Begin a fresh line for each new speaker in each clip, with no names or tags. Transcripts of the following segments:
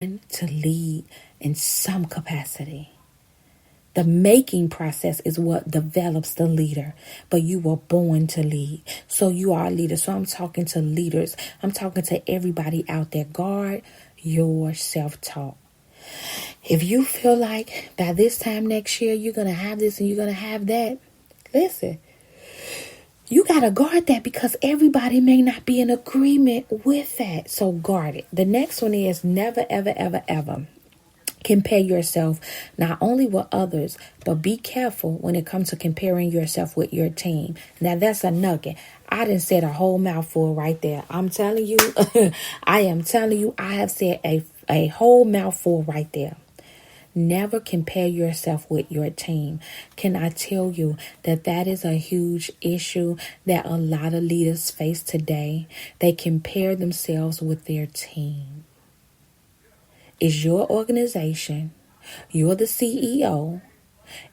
to lead in some capacity. The making process is what develops the leader, but you were born to lead. So you are a leader. So I'm talking to leaders. I'm talking to everybody out there. Guard your self-talk. If you feel like by this time next year, you're going to have this and you're going to have that, listen, you got to guard that because everybody may not be in agreement with that. So guard it. The next one is never, ever, ever, ever compare yourself not only with others, but be careful when it comes to comparing yourself with your team. Now that's a nugget. I done said a whole mouthful right there. I'm telling you, I am telling you, I have said a whole mouthful right there. Never compare yourself with your team. Can I tell you that is a huge issue that a lot of leaders face today? They compare themselves with their team. It's your organization. You're the CEO.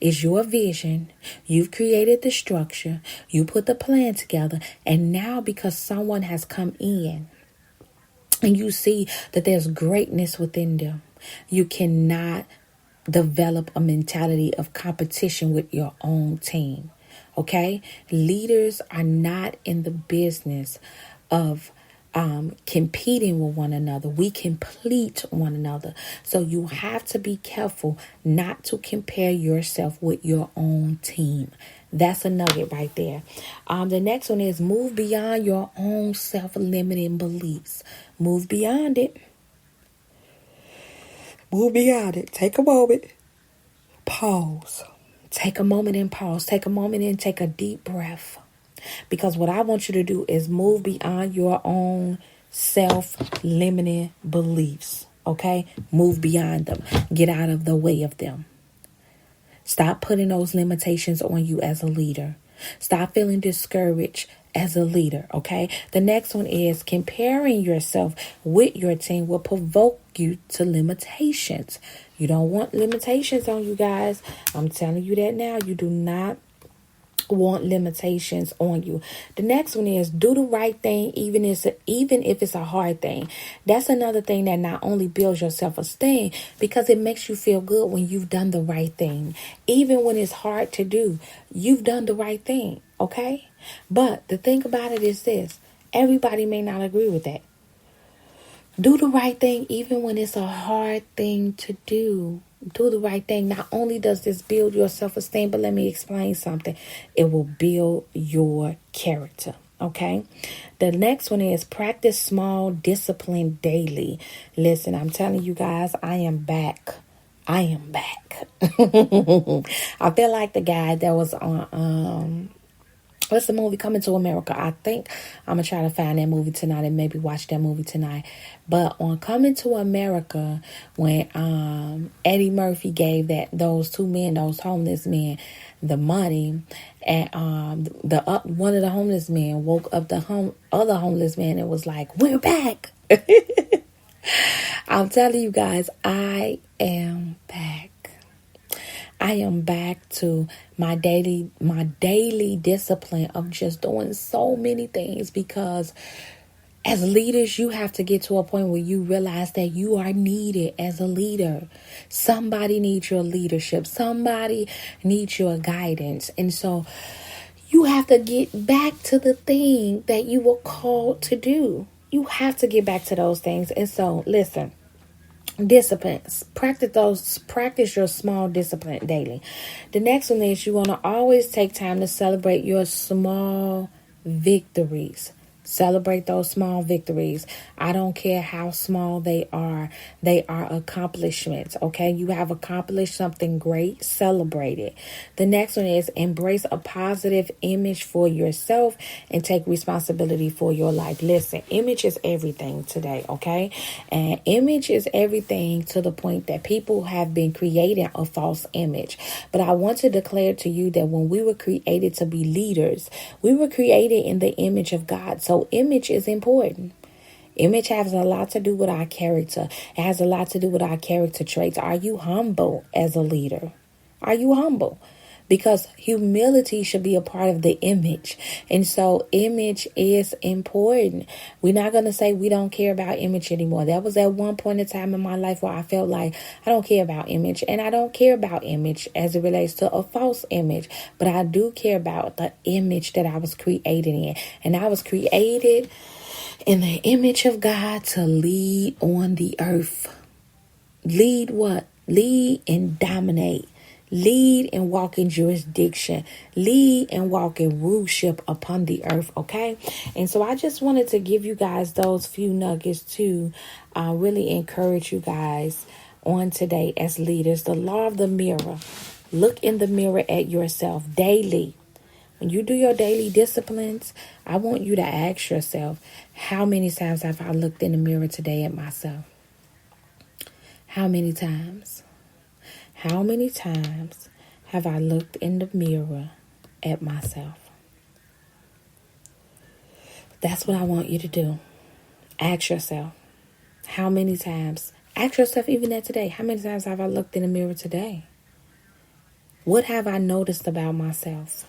It's your vision. You've created the structure. You put the plan together. And now because someone has come in and you see that there's greatness within them, you cannot develop a mentality of competition with your own team. Okay? Leaders are not in the business of competing with one another. We complete one another. So you have to be careful not to compare yourself with your own team. That's a nugget right there. The next one is move beyond your own self-limiting beliefs. Move beyond it. Move beyond it. Take a moment. Pause. Take a moment and pause. Take a moment and take a deep breath. Because what I want you to do is move beyond your own self-limiting beliefs. Okay? Move beyond them. Get out of the way of them. Stop putting those limitations on you as a leader. Stop feeling discouraged as a leader. Okay? The next one is comparing yourself with your team will provoke you to limitations. You don't want limitations on you guys. I'm telling you that now. You do not want limitations on you. The next one is do the right thing even if it's a hard thing. That's another thing that not only builds your self-esteem because it makes you feel good when you've done the right thing. Even when it's hard to do, you've done the right thing. Okay? But the thing about it is this. Everybody may not agree with that. Do the right thing even when it's a hard thing to do. Do the right thing. Not only does this build your self-esteem, but let me explain something. It will build your character. Okay? The next one is practice small discipline daily. Listen, I'm telling you guys, I am back. I am back. I feel like the guy that was on what's the movie Coming to America? I think I'm going to try to find that movie tonight and maybe watch that movie tonight. But on Coming to America, when Eddie Murphy gave those two men, those homeless men, the money, and one of the homeless men woke up the other homeless man and was like, "We're back." I'm telling you guys, I am back. I am back to my daily discipline of just doing so many things because as leaders, you have to get to a point where you realize that you are needed as a leader. Somebody needs your leadership. Somebody needs your guidance. And so you have to get back to the thing that you were called to do. You have to get back to those things. And so listen. Disciplines. Practice your small discipline daily. The next one is you want to always take time to celebrate your small victories. Celebrate those small victories. I don't care how small they are. They are accomplishments. Okay. You have accomplished something great. Celebrate it. The next one is embrace a positive image for yourself and take responsibility for your life. Listen, image is everything today. Okay. And image is everything to the point that people have been creating a false image. But I want to declare to you that when we were created to be leaders, we were created in the image of God. So image is important. Image has a lot to do with our character. It has a lot to do with our character traits. Are you humble as a leader? Are you humble? because humility should be a part of the image. And so image is important. We're not going to say we don't care about image anymore. That was at one point in time in my life where I felt like I don't care about image, and I don't care about image as it relates to a false image, but I do care about the image that I was created in. And I was created in the image of God to lead on the earth. Lead what? Lead and dominate. Lead and walk in jurisdiction. Lead and walk in ruleship upon the earth, okay? And so I just wanted to give you guys those few nuggets to really encourage you guys on today as leaders. The law of the mirror. Look in the mirror at yourself daily. When you do your daily disciplines, I want you to ask yourself, how many times have I looked in the mirror today at myself? How many times? How many times have I looked in the mirror at myself? That's what I want you to do. Ask yourself, how many times? Ask yourself even that today. How many times have I looked in the mirror today? What have I noticed about myself?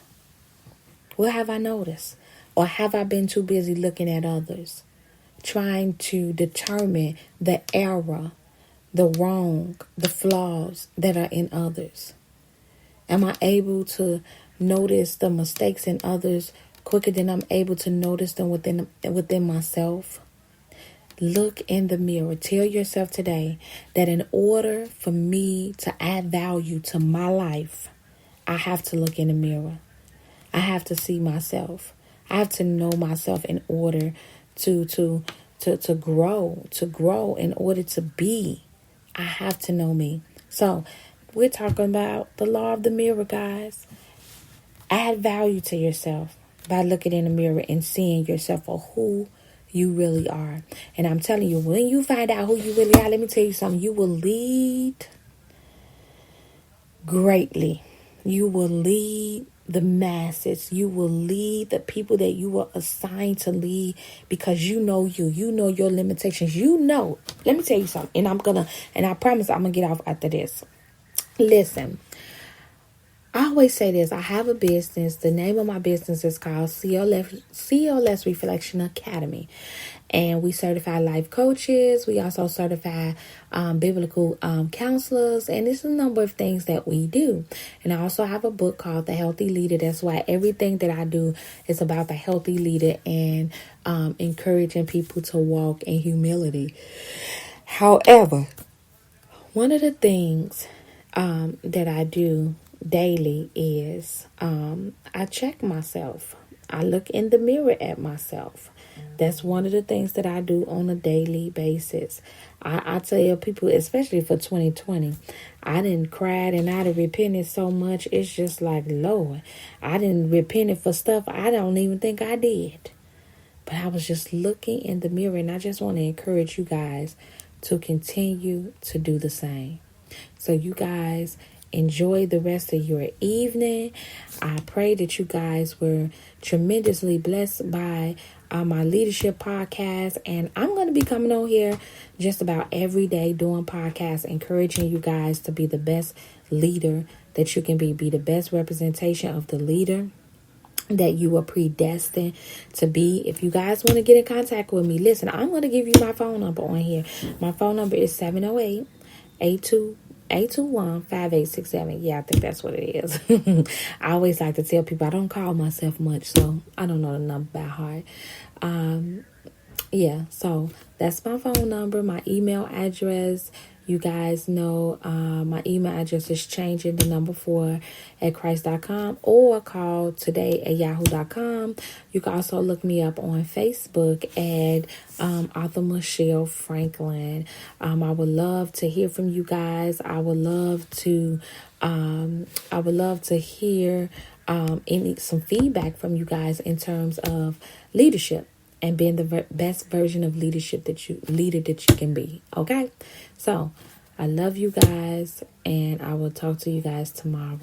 What have I noticed? Or have I been too busy looking at others, trying to determine the error, the wrong, the flaws that are in others? Am I able to notice the mistakes in others quicker than I'm able to notice them within myself? Look in the mirror. Tell yourself today that in order for me to add value to my life, I have to look in the mirror. I have to see myself. I have to know myself in order to grow, in order to be. I have to know me. So we're talking about the law of the mirror, guys. Add value to yourself by looking in the mirror and seeing yourself for who you really are. And I'm telling you, when you find out who you really are, let me tell you something, you will lead greatly. You will lead the masses. You will lead the people that you were assigned to lead, because you know your limitations. Let me tell you something, and I promise I'm gonna get off after this. Listen, I always say this. I have a business. The name of my business is called CLS Reflection Academy. And we certify life coaches. We also certify biblical counselors. And there's a number of things that we do. And I also have a book called The Healthy Leader. That's why everything that I do is about the healthy leader and encouraging people to walk in humility. However, one of the things that I do daily is I check myself. I look in the mirror at myself. That's one of the things that I do on a daily basis. I tell people, especially for 2020, I didn't cry and I didn't repented so much. It's just like, Lord, I didn't repent for stuff I don't even think I did. But I was just looking in the mirror, and I just want to encourage you guys to continue to do the same. So you guys enjoy the rest of your evening. I pray that you guys were tremendously blessed by my leadership podcast. And I'm going to be coming on here just about every day doing podcasts, encouraging you guys to be the best leader that you can be the best representation of the leader that you were predestined to be. If you guys want to get in contact with me, listen, I'm going to give you my phone number on here. My phone number is 708-821-5867. Yeah, I think that's what it is. I always like to tell people I don't call myself much, so I don't know the number by heart. Yeah, so that's my phone number, my email address. You guys know my email address is changing, the number 4 at Christ.com, or call today at yahoo.com. You can also look me up on Facebook at Author Michelle Franklin. I would love to hear from you guys. I would love to hear some feedback from you guys in terms of leadership and being the best version of leader that you can be. Okay, so I love you guys, and I will talk to you guys tomorrow.